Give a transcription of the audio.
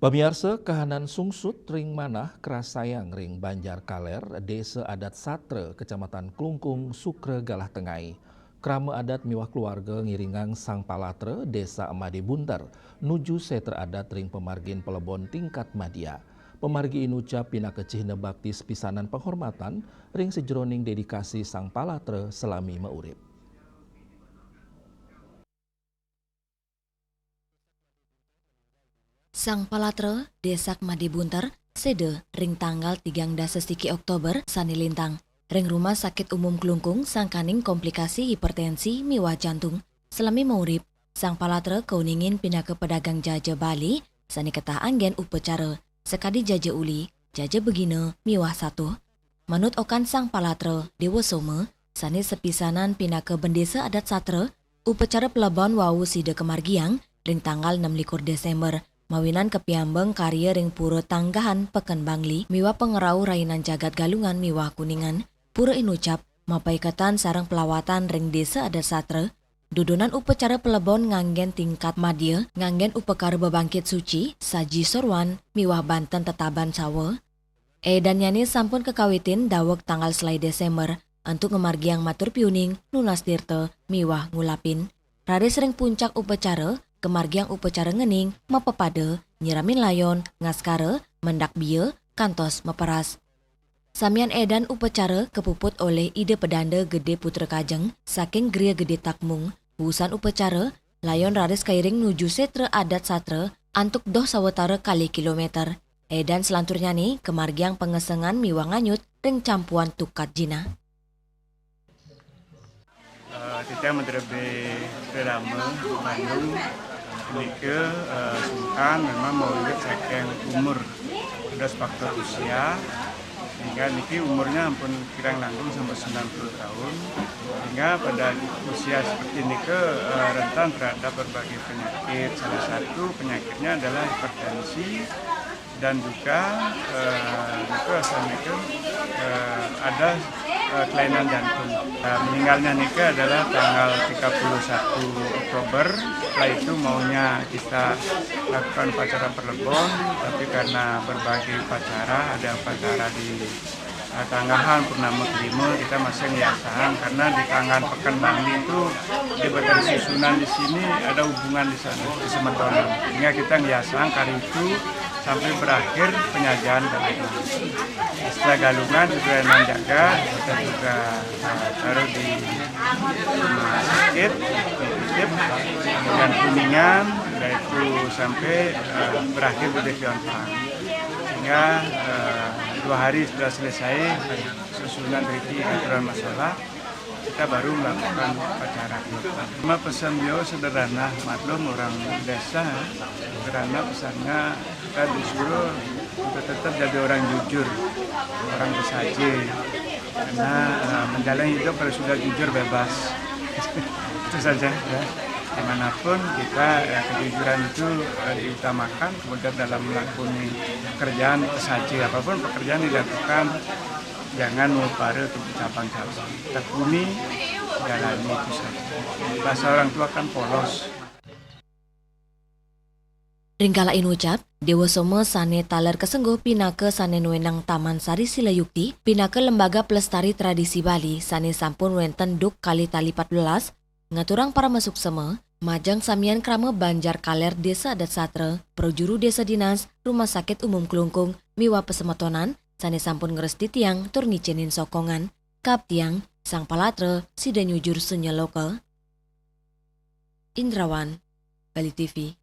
Pamiarsa kahanan sungsut ring manah kerasayang ring Banjar Kaler, Desa Adat Satre, Kecamatan Klungkung, Sukre Galah Tengai. Krama adat miwah keluarga ngiringang Sang Palatre, Desa Amade Buntar, nuju seter adat ring pemargin pelebon tingkat madya. Pemargi inucap pina kecihna baptis pisanan penghormatan ring sejroning dedikasi Sang Palatre selami meurip. Sang Palatre, Desak Made Buntar, Sede, ring tanggal 3 sesiki Oktober, Sani Lintang. Ring Rumah Sakit Umum Klungkung, sangkaning komplikasi hipertensi miwah jantung. Selami maurip, Sang Palatre kauningin pindah ke pedagang jaja Bali, sani ketah anggen upacara, sekadi jaja uli, jaja begina miwah satu. Manut okan Sang Palatre, Dewa Soma, sani sepisanan pindah ke Bendesa Adat Satre, upacara pelebon wau sida kemargiang, ring tanggal 16 Desember, mawinan kepiambeng karya ring pura tanggahan Peken Bangli, miwa pengerau rainan jagat galungan miwah kuningan, pura inucap, mapaikatan sarang pelawatan ring desa adat satre, dudunan upacara pelebon nganggen tingkat madya, nganggen upakara bebangkit suci, saji sorwan, miwah Banten tetaban sawa. Dan yani sampun kekawitin dawek tanggal selai Desember, untuk ngemargiang matur piuning, nunas dirte, miwah ngulapin. Raris ring puncak upacara, kemargiang upacara ngening, mapepada, nyiramin layon, ngaskara, mendak bieu, kantos meperas. Samian edan upacara kepuput oleh ide pedanda gede putra kajeng, saking gria gede takmung, urusan upacara, layon raris kairing nuju setre adat satre, antuk doh sawetara kali kilometer. Edan selanturnya nih, kemargiang pengesengan miwah nganyut, ring campuan tukat jina. Kita menterbe drama Bandung ini ke sungkan memang melihat saking umur sudah faktor usia sehingga niki umurnya ampun kirang langkung sampai 90 tahun sehingga pada usia seperti ini ke rentan terhadap berbagai penyakit. Salah satu penyakitnya adalah hipertensi dan juga ada kelainan jantung. Meninggalnya Nika adalah tanggal 31 Oktober. Setelah itu maunya kita lakukan upacara perlebon, tapi karena berbagai upacara, ada upacara di Tanggahan Purnama Kelima, kita masih ngiasahan karena di Tanggahan Peken Bangli itu di Badan Susunan di sini ada hubungan di sana, di Semetonan. Sehingga kita ngiasahan kali itu sampai berakhir penyajian galungan. Setelah galungan juga menjaga, kita juga taruh di rumah sakit, dititip dengan kuningan, yaitu sampai berakhir di Devion Pang. Sehingga 2 hari sudah selesai susunan riki aturan masalah, kita baru melakukan upacara. Cuma pesan beliau sederhana, maklum orang desa, sederhana pesannya kita disuruh untuk tetap jadi orang jujur, orang bersaji, karena menjalani hidup kalau sudah jujur bebas. Itu saja ya. Dimanapun kita kejujuran itu diutamakan, kemudian dalam melakukan pekerjaan bersaji, apapun pekerjaan dilakukan jangan melupari untuk cabang-cabang. Tekuni, jalani itu saja. Bahasa orang tua kan polos. Ringkala inucap, Dewa Soma sane taler kesengguh pinake sane nuenang Taman Sari Silayukti, pinake Lembaga Pelestari Tradisi Bali, sane sampun wenten duk kali tali 14, ngaturang para masuk sema, majang samian krama Banjar Kaler Desa Adat Satre, projuru Desa Dinas, Rumah Sakit Umum Klungkung, miwa pesemetonan, sane sampun ngeresti tiang tur ngicenin sokongan, kap tiang, Sang Palatre, sida nyujur sunya lokal. Indrawan, Bali TV.